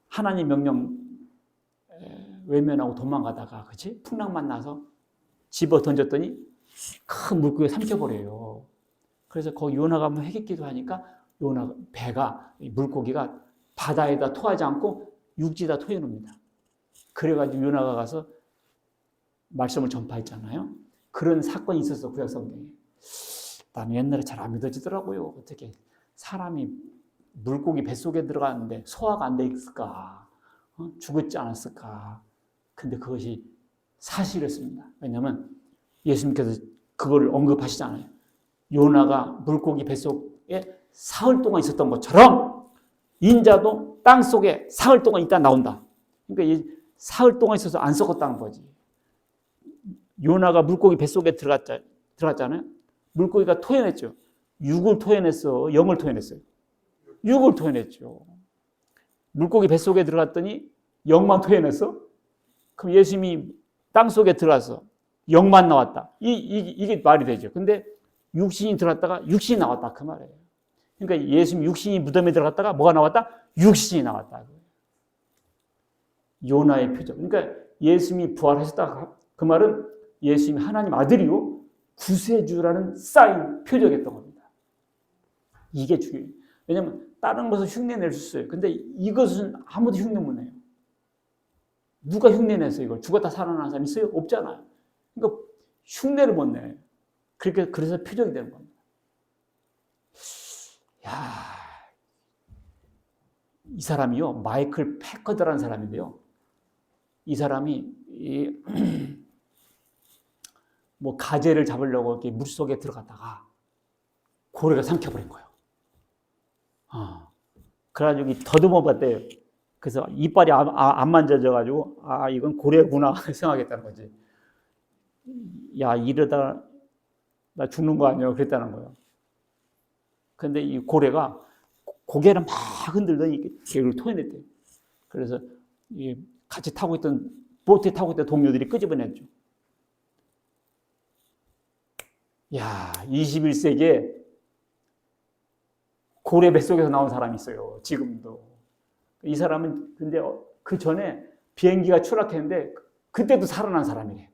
S1: 하나님 명령 외면하고 도망가다가 그치? 풍랑만 나서 집어 던졌더니 큰 물고기가 삼켜버려요. 그래서 거기 요나가 한번 해겠기도 하니까 요나 배가 물고기가 바다에다 토하지 않고 육지에다 토해놓습니다. 그래가지고 요나가 가서 말씀을 전파했잖아요. 그런 사건이 있었어 구약 성경에. 나는 옛날에 잘 안 믿어지더라고요. 어떻게 사람이 물고기 뱃속에 들어갔는데 소화가 안 돼 있을까? 죽었지 않았을까? 근데 그것이 사실이었습니다. 왜냐하면 예수님께서 그걸 언급하시잖아요. 요나가 물고기 뱃속에 사흘 동안 있었던 것처럼 인자도 땅속에 사흘 동안 있다 나온다. 그러니까 이 사흘 동안 있어서 안 썩었다는 거지. 요나가 물고기 뱃속에 들어갔잖아요. 물고기가 토해냈죠. 육을 토해냈어. 영을 토해냈어요. 육을 토해냈죠. 물고기 뱃속에 들어갔더니 영만 토해냈어? 그럼 예수님이 땅속에 들어가서 영만 나왔다. 이게 말이 되죠. 근데 육신이 들어갔다가 육신이 나왔다. 그 말이에요. 그러니까 예수님 육신이 무덤에 들어갔다가 뭐가 나왔다? 육신이 나왔다. 요나의 표적. 그러니까 예수님이 부활하셨다. 그 말은 예수님이 하나님 아들이요 구세주라는 사인, 표적이었던 겁니다. 이게 중요해요. 왜냐하면 다른 것은 흉내낼 수 있어요. 근데 이것은 아무도 흉내 못 내요. 누가 흉내내서 이걸 죽었다 살아나는 사람이 있어요? 없잖아요. 그러니까 흉내를 못 내요. 그래서 표적이 되는 겁니다. 이 사람이요 마이클 패커드라는 사람인데요. 이 사람이 뭐 가재를 잡으려고 이렇게 물속에 들어갔다가 고래가 삼켜버린 거예요. 그래가지고 더듬어 봤대요. 그래서 이빨이 안 만져져가지고 이건 고래구나 생각했다는 거지. 야 이러다 나 죽는 거 아니야 그랬다는 거예요. 근데 이 고래가 고개를 막 흔들더니 개를 토해냈대요. 그래서 같이 타고 있던 보트에 타고 있던 동료들이 끄집어냈죠. 야, 21세기에 고래 뱃속에서 나온 사람이 있어요. 지금도. 이 사람은 근데 그 전에 비행기가 추락했는데 그때도 살아난 사람이래.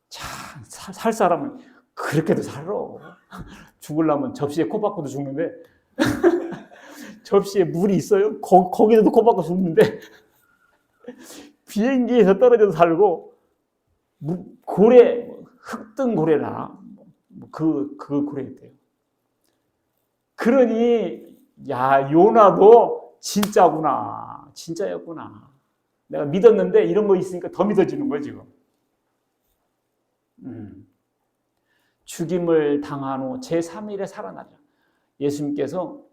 S1: 참, 살 사람은 그렇게도 살아. 죽으려면 접시에 코 박고도 죽는데 접시에 물이 있어요? 거기서도 코 박고 죽는데 비행기에서 떨어져서 살고 고래, 흑등 고래나 그 고래 있대요. 그러니 야, 요나도 진짜구나. 진짜였구나. 내가 믿었는데 이런 거 있으니까 더 믿어지는 거야 지금. 죽임을 당한 후 제3일에 살아나자. 예수님께서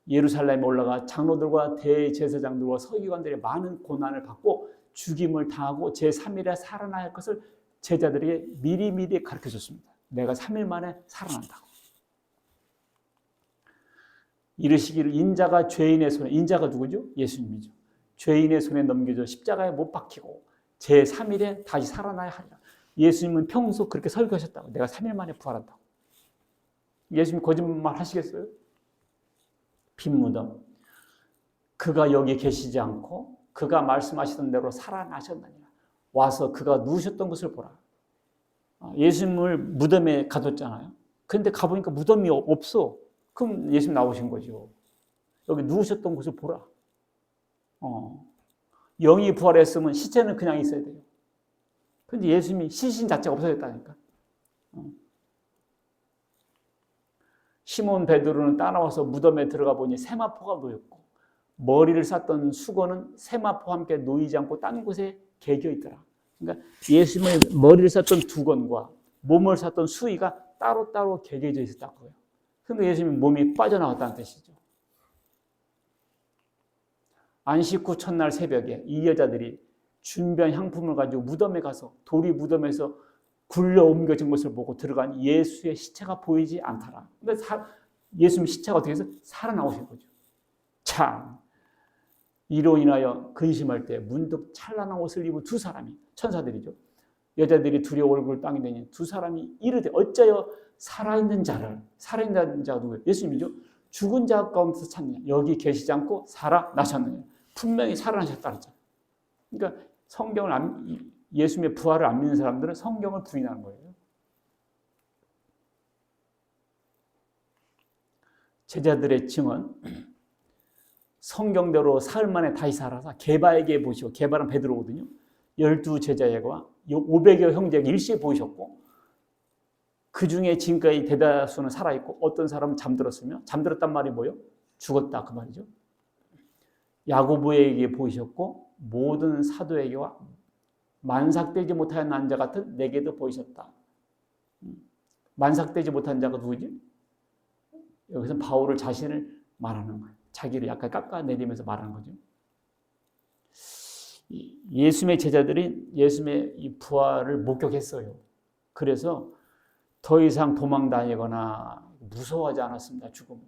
S1: 예루살렘에 올라가 장로들과 대제사장들과 서기관들의 많은 고난을 받고 죽임을 당하고 제3일에 살아날 것을 제자들에게 미리미리 가르쳐줬습니다. 내가 3일 만에 살아난다고. 이르시기를 인자가 죄인의 손에, 인자가 누구죠? 예수님이죠. 죄인의 손에 넘겨져 십자가에 못 박히고 제3일에 다시 살아나야 하리라. 예수님은 평소 그렇게 설교하셨다고. 내가 3일 만에 부활한다고. 예수님 거짓말 하시겠어요? 빈 무덤. 그가 여기 계시지 않고 그가 말씀하시던 대로 살아나셨느니라. 와서 그가 누우셨던 것을 보라. 예수님을 무덤에 가뒀잖아요. 그런데 가보니까 무덤이 없어. 그럼 예수님 나오신 거죠. 여기 누우셨던 곳을 보라. 영이 부활했으면 시체는 그냥 있어야 돼요. 그런데 예수님이 시신 자체가 없어졌다니까. 시몬 베드로는 따라와서 무덤에 들어가 보니 세마포가 놓였고 머리를 쌌던 수건은 세마포와 함께 놓이지 않고 딴 곳에 개겨 있더라. 그러니까 예수님의 머리를 쌌던 두건과 몸을 쌌던 수의가 따로따로 개겨져 있었다고요. 그런데 예수님의 몸이 빠져나왔다는 뜻이죠. 안식 후 첫날 새벽에 이 여자들이 준비한 향품을 가지고 무덤에 가서 돌이 무덤에서 굴려 옮겨진 것을 보고 들어간 예수의 시체가 보이지 않더라. 근데 예수님 시체가 어떻게 해서 살아나오신 거죠. 참, 이로 인하여 근심할 때 문득 찬란한 옷을 입은 두 사람이, 천사들이죠. 여자들이 두려워 얼굴을 땅에 대니 두 사람이 이르되 어찌하여 살아있는 자가 누구예요? 예수님이죠. 죽은 자 가운데서 찾느냐? 여기 계시지 않고 살아나셨느냐? 분명히 살아나셨다 그랬잖아요. 그러니까 예수님의 부활을 안 믿는 사람들은 성경을 부인하는 거예요. 제자들의 증언, 성경대로 사흘 만에 다시 살아서 게바에게 보시고, 게바는 베드로거든요. 12제자에게와 500여 형제에게 일시에 보이셨고, 그 중에 지금까지 대다수는 살아있고 어떤 사람은 잠들었으며, 잠들었단 말이 뭐예요? 죽었다 그 말이죠. 야고보에게 보이셨고 모든 사도에게와 만삭되지 못한 난자 같은 내게도 보이셨다. 만삭되지 못한 자가 누구지? 여기서 바울을 자신을 말하는 거예요. 자기를 약간 깎아내리면서 말하는 거죠. 예수님의 제자들이 예수님의 이 부활을 목격했어요. 그래서 더 이상 도망 다니거나 무서워하지 않았습니다. 죽음.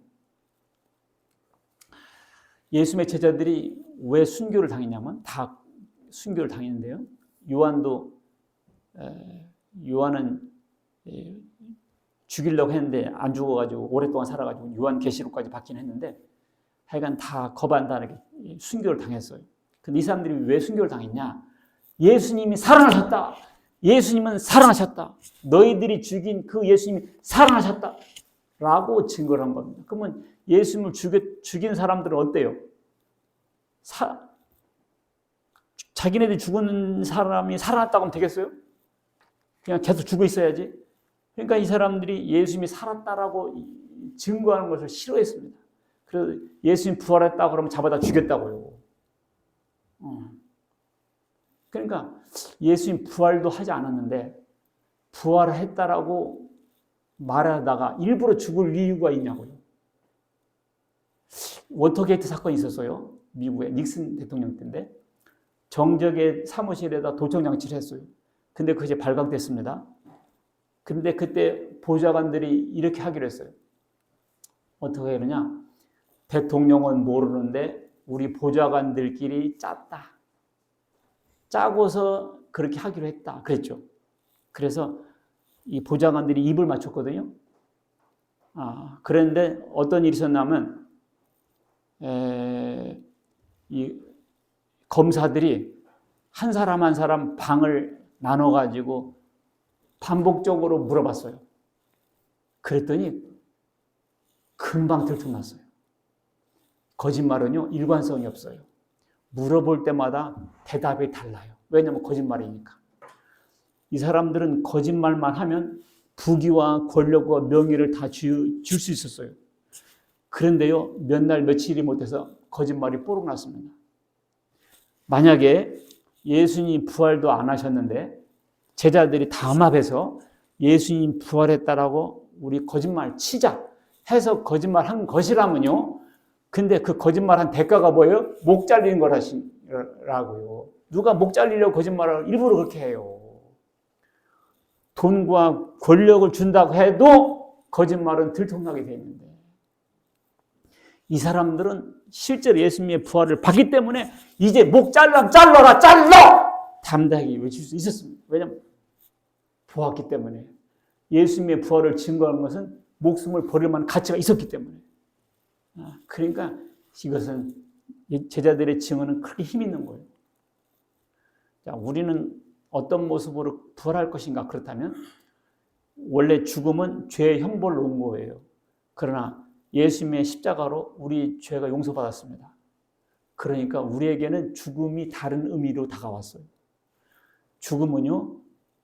S1: 예수님의 제자들이 왜 순교를 당했냐면 다 순교를 당했는데요. 요한은 죽이려고 했는데 안 죽어가지고 오랫동안 살아가지고 요한계시록까지 받긴 했는데 하여간 다 거반단하게 순교를 당했어요. 근데 이 사람들이 왜 순교를 당했냐? 예수님이 살아나셨다. 예수님은 살아나셨다. 너희들이 죽인 그 예수님이 살아나셨다. 라고 증거를 한 겁니다. 그러면 예수님을 죽인 사람들은 어때요? 자기네들이 죽은 사람이 살아났다고 하면 되겠어요? 그냥 계속 죽어 있어야지. 그러니까 이 사람들이 예수님이 살았다라고 증거하는 것을 싫어했습니다. 그래서 예수님 부활했다고 그러면 잡아다 죽였다고요. 그러니까 예수님 부활도 하지 않았는데 부활했다라고 말하다가 일부러 죽을 이유가 있냐고요. 워터게이트 사건이 있었어요. 미국의 닉슨 대통령 때인데 정적의 사무실에다 도청장치를 했어요. 근데 그것이 발각됐습니다. 근데 그때 보좌관들이 이렇게 하기로 했어요. 어떻게 그러냐? 대통령은 모르는데 우리 보좌관들끼리 짰다. 짜고서 그렇게 하기로 했다. 그랬죠. 그래서 이 보좌관들이 입을 맞췄거든요. 그런데 어떤 일이 있었냐면 이 검사들이 한 사람 한 사람 방을 나눠가지고 반복적으로 물어봤어요. 그랬더니 금방 들통났어요. 거짓말은요, 일관성이 없어요. 물어볼 때마다 대답이 달라요. 왜냐하면 거짓말이니까. 이 사람들은 거짓말만 하면 부귀와 권력과 명예를 다 줄 수 있었어요. 그런데요, 몇 날 며칠이 못해서 거짓말이 뽀록 났습니다. 만약에 예수님 부활도 안 하셨는데 제자들이 담합해서 예수님 부활했다라고 우리 거짓말 치자 해서 거짓말한 것이라면요. 근데 그 거짓말한 대가가 뭐예요? 목 잘리는 거라고요. 누가 목 잘리려고 거짓말을 일부러 그렇게 해요. 돈과 권력을 준다고 해도 거짓말은 들통나게 돼 있는데 이 사람들은 실제로 예수님의 부활을 봤기 때문에 이제 목 잘라라 담대하게 외칠 수 있었습니다. 왜냐하면 보았기 때문에 예수님의 부활을 증거하는 것은 목숨을 버릴 만한 가치가 있었기 때문에 그러니까 이것은 제자들의 증언은 그렇게 힘 있는 거예요. 자, 우리는 어떤 모습으로 부활할 것인가? 그렇다면 원래 죽음은 죄의 형벌로 온 거예요. 그러나 예수님의 십자가로 우리 죄가 용서받았습니다. 그러니까 우리에게는 죽음이 다른 의미로 다가왔어요. 죽음은요,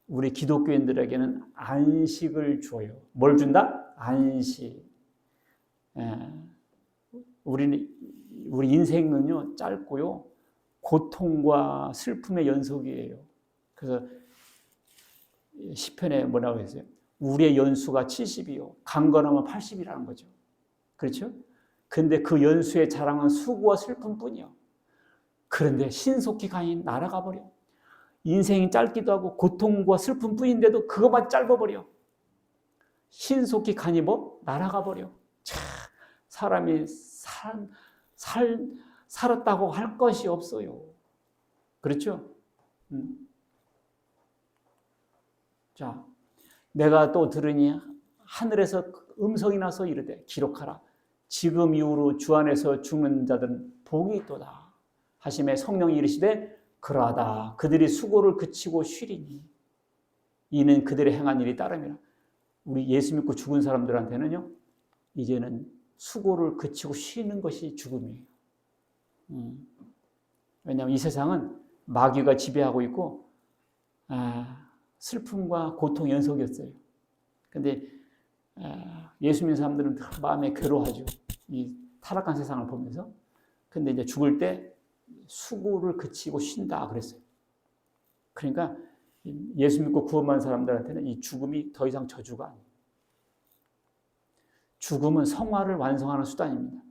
S1: 우리 기독교인들에게는 안식을 줘요. 뭘 준다? 안식. 우리 인생은요, 짧고요, 고통과 슬픔의 연속이에요. 그래서 시편에 뭐라고 했어요? 우리의 연수가 70이요. 강건하면 80이라는 거죠. 그렇죠? 근데 그 연수의 자랑은 수고와 슬픔뿐이요. 그런데 신속히 가니 날아가 버려. 인생이 짧기도 하고 고통과 슬픔뿐인데도 그것만 짧아버려. 신속히 가니 뭐? 날아가 버려. 참, 사람이 살았다고 할 것이 없어요. 그렇죠? 자, 내가 또 들으니 하늘에서 음성이 나서 이르되 기록하라. 지금 이후로 주 안에서 죽는 자들은 복이 있도다 하심에 성령이 이르시되 그러하다. 그들이 수고를 그치고 쉬리니 이는 그들의 행한 일이 따름이라. 우리 예수 믿고 죽은 사람들한테는요, 이제는 수고를 그치고 쉬는 것이 죽음이에요. 왜냐하면 이 세상은 마귀가 지배하고 있고 슬픔과 고통 연속이었어요. 그런데 예수 믿는 사람들은 마음에 괴로워하죠. 이 타락한 세상을 보면서. 근데 이제 죽을 때 수고를 그치고 쉰다 그랬어요. 그러니까 예수 믿고 구원받은 사람들한테는 이 죽음이 더 이상 저주가 아니에요. 죽음은 성화를 완성하는 수단입니다.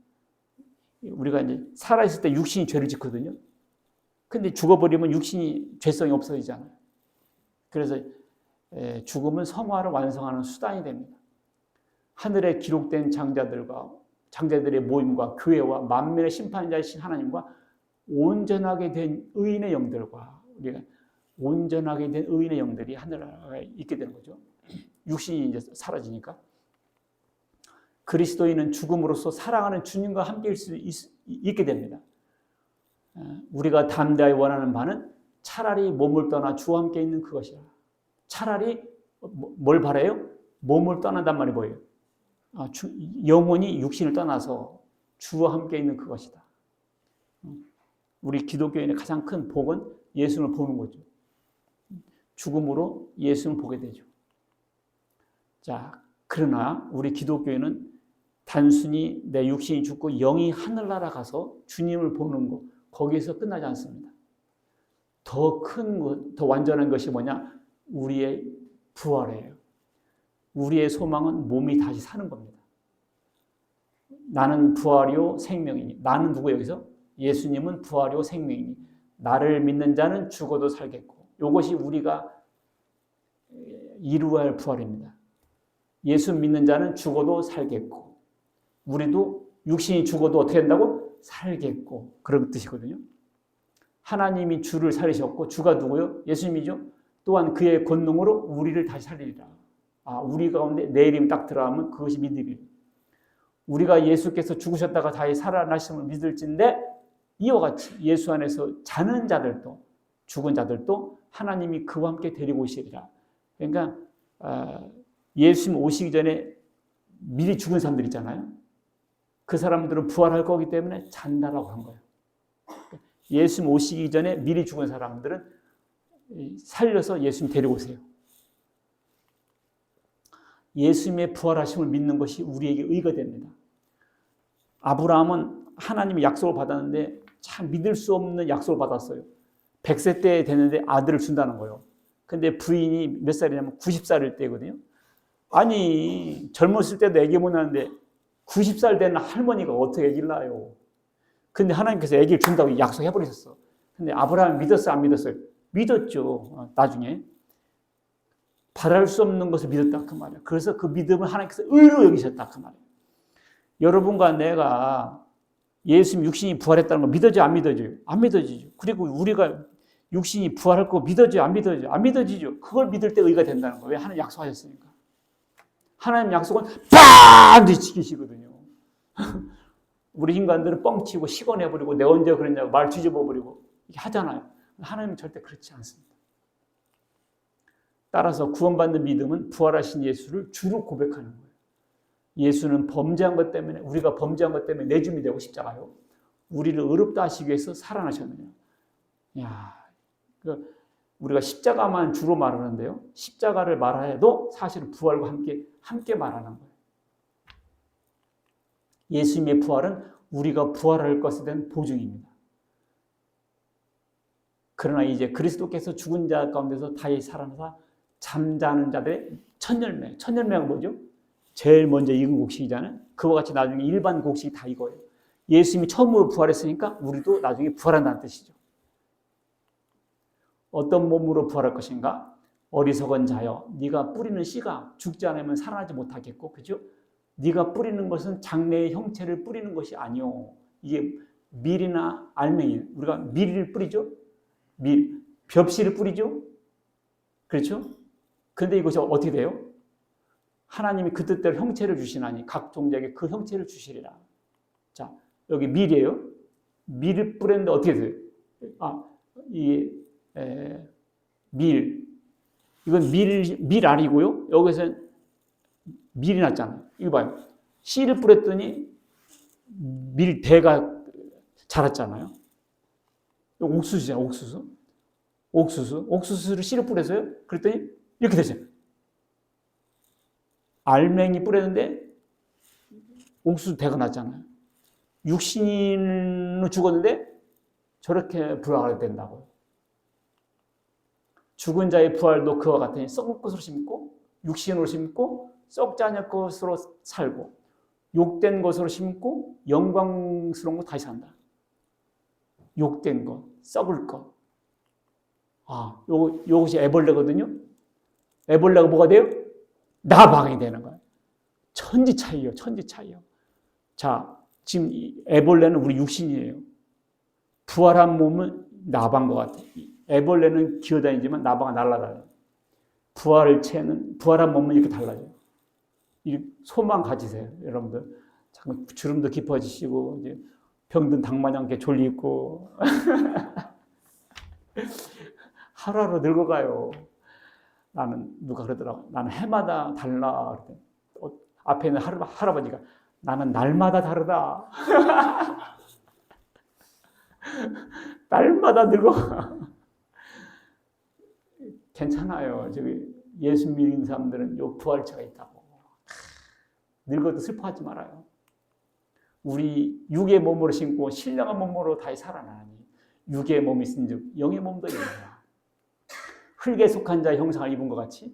S1: 우리가 이제 살아있을 때 육신이 죄를 짓거든요. 근데 죽어버리면 육신이 죄성이 없어지잖아요. 그래서 죽음은 성화를 완성하는 수단이 됩니다. 하늘에 기록된 장자들의 모임과 교회와 만민의 심판자이신 하나님과 온전하게 된 의인의 영들과 우리가 온전하게 된 의인의 영들이 하늘에 있게 되는 거죠. 육신이 이제 사라지니까. 그리스도인은 죽음으로써 사랑하는 주님과 함께일 수 있게 됩니다. 우리가 담대하게 원하는 바는 차라리 몸을 떠나 주와 함께 있는 그것이라. 차라리 뭘 바라요? 몸을 떠난단 말이 뭐예요? 영혼이 육신을 떠나서 주와 함께 있는 그것이다. 우리 기독교인의 가장 큰 복은 예수님을 보는 거죠. 죽음으로 예수님을 보게 되죠. 자, 그러나 우리 기독교인은 단순히 내 육신이 죽고 영이 하늘나라 가서 주님을 보는 것, 거기에서 끝나지 않습니다. 더 큰 것, 더 완전한 것이 뭐냐? 우리의 부활이에요. 우리의 소망은 몸이 다시 사는 겁니다. 나는 부활이요 생명이니. 나는 누구 여기서? 예수님은 부활이요 생명이니. 나를 믿는 자는 죽어도 살겠고. 이것이 우리가 이루어야 할 부활입니다. 예수 믿는 자는 죽어도 살겠고. 우리도 육신이 죽어도 어떻게 된다고? 살겠고. 그런 뜻이거든요. 하나님이 주를 살리셨고 주가 누구요? 예수님이죠. 또한 그의 권능으로 우리를 다시 살리리라. 우리 가운데 내 이름이 딱 들어가면 그것이 믿음이에요. 우리가 예수께서 죽으셨다가 다시 살아나심을 믿을진데 이와 같이 예수 안에서 자는 자들도 죽은 자들도 하나님이 그와 함께 데리고 오시리라. 그러니까 예수님 오시기 전에 미리 죽은 사람들 있잖아요. 그 사람들은 부활할 거기 때문에 잔다라고 한 거예요. 예수님 오시기 전에 미리 죽은 사람들은 살려서 예수님 데리고 오세요. 예수님의 부활하심을 믿는 것이 우리에게 의가 됩니다. 아브라함은 하나님의 약속을 받았는데 참 믿을 수 없는 약속을 받았어요. 100세 때 됐는데 아들을 준다는 거예요. 근데 부인이 몇 살이냐면 90살일 때거든요. 아니 젊었을 때도 아기 못 낳는데 90살 된 할머니가 어떻게 아기를 낳아요. 근데 하나님께서 아기를 준다고 약속해버리셨어. 근데 아브라함이 믿었어요, 안 믿었어요? 믿었죠. 나중에 바랄 수 없는 것을 믿었다 그 말이에요. 그래서 그 믿음을 하나님께서 의로 여기셨다 그 말이에요. 여러분과 내가 예수님 육신이 부활했다는 거 믿어져요, 안 믿어져요? 안 믿어지죠. 그리고 우리가 육신이 부활할 거 믿어져요, 안 믿어져요? 안 믿어지죠. 그걸 믿을 때 의가 된다는 거예요. 왜? 하나님 약속하셨으니까. 하나님 약속은 반드시 지키시거든요. 우리 인간들은 뻥치고 시건해버리고 내가 언제 그랬냐고 말 뒤집어버리고 이렇게 하잖아요. 하나님은 절대 그렇지 않습니다. 따라서 구원받는 믿음은 부활하신 예수를 주로 고백하는 거예요. 예수는 범죄한 것 때문에 우리가 범죄한 것 때문에 내줌이 되고 십자가요. 우리를 의롭다 하시기 위해서 살아나셨느냐. 우리가 십자가만 주로 말하는데요. 십자가를 말해도 사실은 부활과 함께 말하는 거예요. 예수님의 부활은 우리가 부활할 것에 대한 보증입니다. 그러나 이제 그리스도께서 죽은 자 가운데서 다시 살아나서 잠자는 자들의 천열매. 천열매가 뭐죠? 제일 먼저 익은 곡식이잖아요. 그와 같이 나중에 일반 곡식이 다 익어요. 예수님이 처음으로 부활했으니까 우리도 나중에 부활한다는 뜻이죠. 어떤 몸으로 부활할 것인가? 어리석은 자여, 네가 뿌리는 씨가 죽지 않으면 살아나지 못하겠고, 그죠? 네가 뿌리는 것은 장래의 형체를 뿌리는 것이 아니오. 이게 밀이나 알맹이, 우리가 밀을 뿌리죠? 벽씨를 뿌리죠? 그렇죠? 근데 이것이 어떻게 돼요? 하나님이 그 뜻대로 형체를 주시나니 각 종자에게 그 형체를 주시리라. 자, 여기 밀이에요. 밀을 뿌렸는데 어떻게 돼요? 이건 밀알이고요. 여기서 밀이 났잖아요. 이거 봐요. 씨를 뿌렸더니 밀대가 자랐잖아요. 옥수수잖아요. 옥수수를 씨를 뿌려서요. 그랬더니 이렇게 됐어요. 알맹이 뿌렸는데 옥수수 대가 났잖아요. 육신은 죽었는데 저렇게 부활하게 된다고요. 죽은 자의 부활도 그와 같으니 썩을 것으로 심고 육신으로 심고 썩지 않을 것으로 살고 욕된 것으로 심고 영광스러운 거 다시 산다. 욕된 것, 썩을 것. 요것이 애벌레거든요. 애벌레가 뭐가 돼요? 나방이 되는 거예요. 천지 차이요. 자, 지금 애벌레는 우리 육신이에요. 부활한 몸은 나방과 같아요. 애벌레는 기어다니지만 나방은 날아다녀요. 부활한 몸은 이렇게 달라져요. 소망 가지세요, 여러분들. 자꾸 주름도 깊어지시고, 이제 병든 닭마냥 이렇게 졸리고. 하루하루 늙어가요. 누가 그러더라고. 나는 해마다 달라. 앞에 있는 할아버지가 나는 날마다 다르다. 날마다 늙어가. 괜찮아요. 저기 예수 믿는 사람들은 요 부활체가 있다고. 늙어도 슬퍼하지 말아요. 우리 육의 몸으로 신고 신령한 몸으로 다시 살아나니 육의 몸이 있은즉 영의 몸도 있느니라. 흙에 속한 자의 형상을 입은 것 같이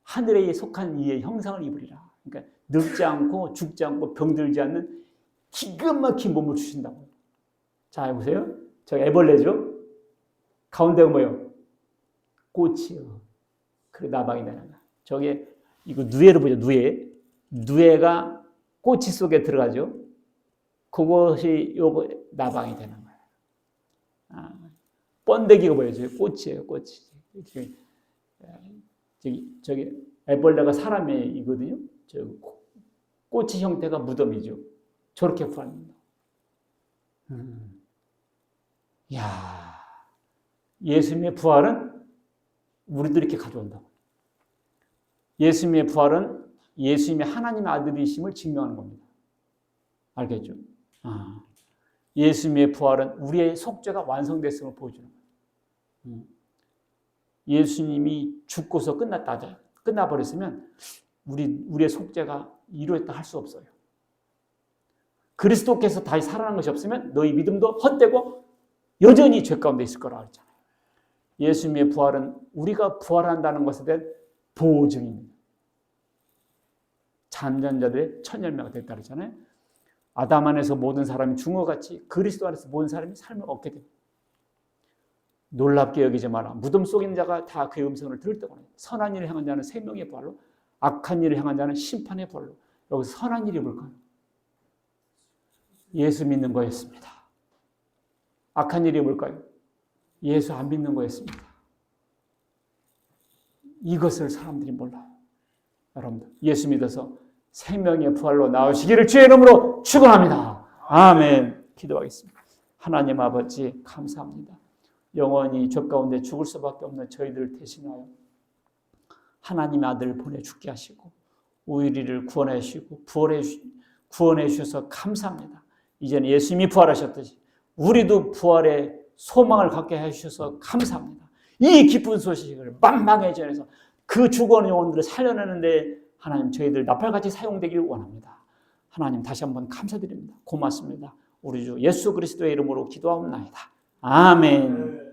S1: 하늘에 속한 이의 형상을 입으리라. 그러니까 늙지 않고 죽지 않고 병들지 않는 기가 막힌 몸을 주신다고요. 자, 해보세요. 저 애벌레죠. 가운데가 뭐예요? 꽃이요. 그래 나방이 되는 거야. 저게 이거 누에를 보죠. 누에가 꽃이 속에 들어가죠. 그것이 요거 나방이 되는 거예요. 번데기가 보여줘요. 꽃이에요. 꽃이. 저기 애벌레가 사람이거든요. 저 꼬치 형태가 무덤이죠. 저렇게 부활합니다. 야, 예수님의 부활은 우리도 이렇게 가져온다. 예수님의 부활은 예수님이 하나님의 아들이심을 증명하는 겁니다. 알겠죠? 예수님의 부활은 우리의 속죄가 완성됐음을 보여주는 거예요. 예수님이 죽고서 끝나버렸으면 우리의 속죄가 이루어졌다 할 수 없어요. 그리스도께서 다시 살아난 것이 없으면 너희 믿음도 헛되고 여전히 죄 가운데 있을 거라고 했잖아요. 예수님의 부활은 우리가 부활한다는 것에 대한 보증입니다. 잠자는 자들의 첫 열매가 됐다 그랬잖아요. 아담 안에서 모든 사람이 중어같이 그리스도 안에서 모든 사람이 삶을 얻게 됩니다. 놀랍게 여기지 마라. 무덤 속에 있는 자가 다 그의 음성을 들을 때거든요. 선한 일을 향한 자는 생명의 부활로, 악한 일을 향한 자는 심판의 부활로. 여기서 선한 일이 뭘까요? 예수 믿는 거였습니다. 악한 일이 뭘까요? 예수 안 믿는 거였습니다. 이것을 사람들이 몰라요. 여러분들 예수 믿어서 생명의 부활로 나오시기를 주의 이름으로 축원합니다. 아멘. 기도하겠습니다. 하나님 아버지 감사합니다. 영원히 죄 가운데 죽을 수밖에 없는 저희들을 대신하여 하나님의 아들을 보내 죽게 하시고 우리를 구원해 주시고 구원해 주셔서 감사합니다. 이제는 예수님이 부활하셨듯이 우리도 부활의 소망을 갖게 해주셔서 감사합니다. 이 기쁜 소식을 만방에 전해서 그 죽어오는 영혼들을 살려내는데 하나님 저희들 나팔같이 사용되기를 원합니다. 하나님 다시 한번 감사드립니다. 고맙습니다. 우리 주 예수 그리스도의 이름으로 기도하옵나이다. 아멘.